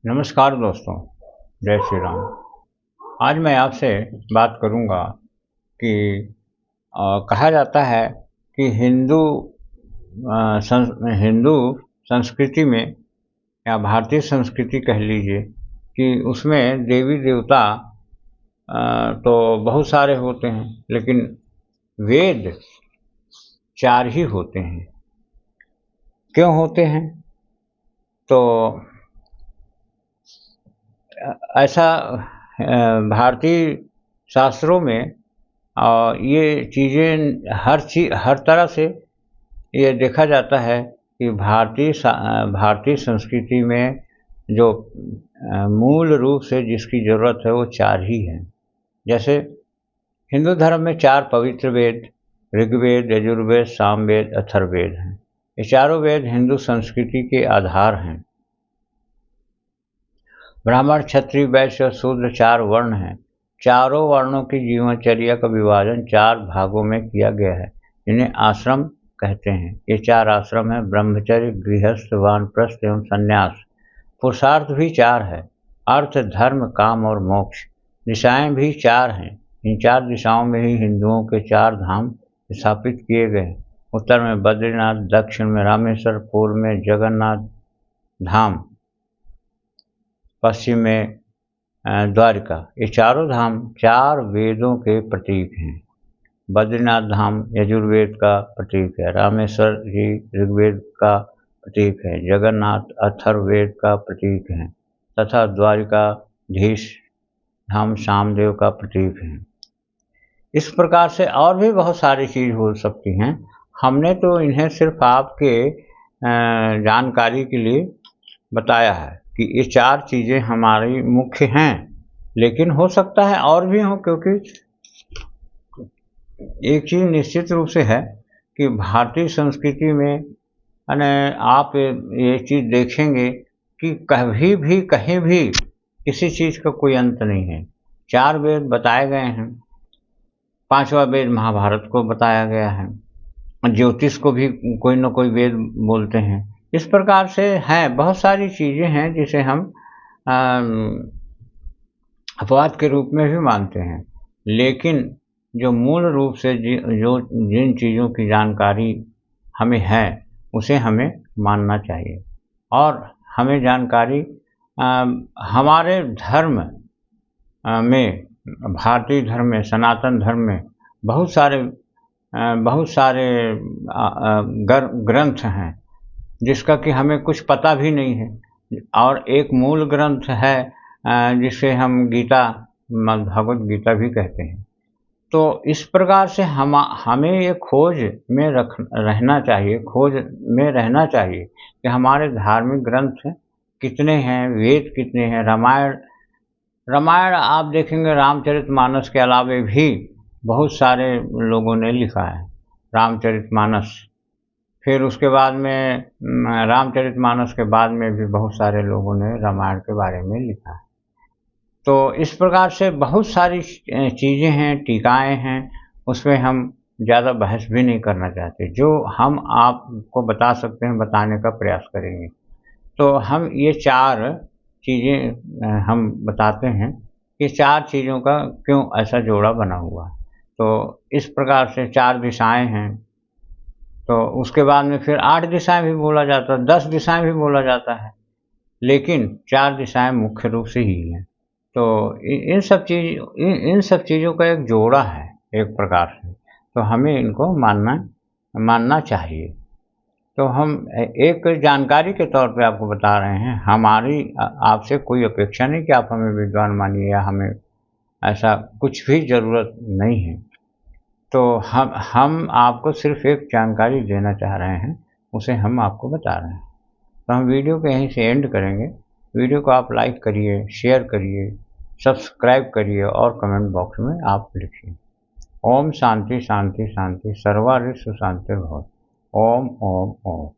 नमस्कार दोस्तों, जय श्री राम। आज मैं आपसे बात करूंगा कि कहा जाता है कि हिंदू संस्कृति में या भारतीय संस्कृति कह लीजिए कि उसमें देवी देवता तो बहुत सारे होते हैं, लेकिन वेद 4 ही होते हैं। क्यों होते हैं? तो ऐसा भारतीय शास्त्रों में ये चीज़ें हर तरह से ये देखा जाता है कि भारतीय संस्कृति में जो मूल रूप से जिसकी ज़रूरत है वो 4 ही हैं। जैसे हिंदू धर्म में 4 पवित्र वेद ऋग्वेद, यजुर्वेद, सामवेद, अथर्ववेद हैं। ये चारों वेद हिंदू संस्कृति के आधार हैं। ब्राह्मण, क्षत्रिय, वैश्य और शूद्र 4 वर्ण हैं। चारों वर्णों की जीवनचर्या का विभाजन 4 भागों में किया गया है, जिन्हें आश्रम कहते हैं। ये 4 आश्रम हैं: ब्रह्मचर्य, गृहस्थ, वानप्रस्थ एवं संन्यास। पुरुषार्थ भी 4 है: अर्थ, धर्म, काम और मोक्ष। दिशाएं भी 4 हैं। इन 4 दिशाओं में ही हिंदुओं के 4 धाम स्थापित किए गए। उत्तर में बद्रीनाथ, दक्षिण में रामेश्वर, पूर्व में जगन्नाथ धाम, पश्चिम में द्वारिका। ये चारों धाम 4 वेदों के प्रतीक हैं। बद्रीनाथ धाम यजुर्वेद का प्रतीक है, रामेश्वर जी ऋग्वेद का प्रतीक है, जगन्नाथ अथर्ववेद का प्रतीक है तथा द्वारिकाधीश धाम सामदेव का प्रतीक है। इस प्रकार से और भी बहुत सारी चीज़ हो सकती हैं। हमने तो इन्हें सिर्फ आपके जानकारी के लिए बताया है कि ये 4 चीज़ें हमारी मुख्य हैं, लेकिन हो सकता है और भी हों, क्योंकि एक चीज़ निश्चित रूप से है कि भारतीय संस्कृति में आप ये चीज़ देखेंगे कि कभी भी कहीं भी किसी चीज़ का कोई अंत नहीं है। 4 वेद बताए गए हैं। 5वां वेद महाभारत को बताया गया है। ज्योतिष को भी कोई न कोई वेद बोलते हैं। इस प्रकार से हैं, बहुत सारी चीज़ें हैं जिसे हम अपवाद के रूप में भी मानते हैं, लेकिन जो मूल रूप से जिन चीज़ों की जानकारी हमें है उसे हमें मानना चाहिए। और हमें जानकारी हमारे धर्म में, भारतीय धर्म में, सनातन धर्म में बहुत सारे ग्रंथ हैं जिसका कि हमें कुछ पता भी नहीं है। और एक मूल ग्रंथ है जिसे हम भगवद गीता भी कहते हैं। तो इस प्रकार से हमें ये खोज में रहना चाहिए कि हमारे धार्मिक ग्रंथ कितने हैं, वेद कितने हैं। रामायण आप देखेंगे, रामचरितमानस के अलावे भी बहुत सारे लोगों ने लिखा है रामचरितमानस। फिर उसके बाद में रामचरितमानस के बाद में भी बहुत सारे लोगों ने रामायण के बारे में लिखा है। तो इस प्रकार से बहुत सारी चीज़ें हैं, टीकाएँ हैं, उसमें हम ज़्यादा बहस भी नहीं करना चाहते। जो हम आपको बता सकते हैं बताने का प्रयास करेंगे। तो हम ये 4 चीज़ें हम बताते हैं कि 4 चीज़ों का क्यों ऐसा जोड़ा बना हुआ है। तो इस प्रकार से 4 दिशाएँ हैं। तो उसके बाद में फिर 8 दिशाएँ भी बोला जाता है, 10 दिशाएँ भी बोला जाता है, लेकिन 4 दिशाएँ मुख्य रूप से ही हैं। तो इन सब चीज़ों का एक जोड़ा है एक प्रकार से, तो हमें इनको मानना चाहिए। तो हम एक जानकारी के तौर पे आपको बता रहे हैं। हमारी आपसे कोई अपेक्षा नहीं कि आप हमें विद्वान मानिए, या हमें ऐसा कुछ भी ज़रूरत नहीं है। तो हम आपको सिर्फ एक जानकारी देना चाह रहे हैं, उसे हम आपको बता रहे हैं। तो हम वीडियो को यहीं से एंड करेंगे। वीडियो को आप लाइक करिए, शेयर करिए, सब्सक्राइब करिए और कमेंट बॉक्स में आप लिखिए। ओम शांति शांति शांति, सर्वरिश्व शांतिर्भवतु। ओम ओम ओम।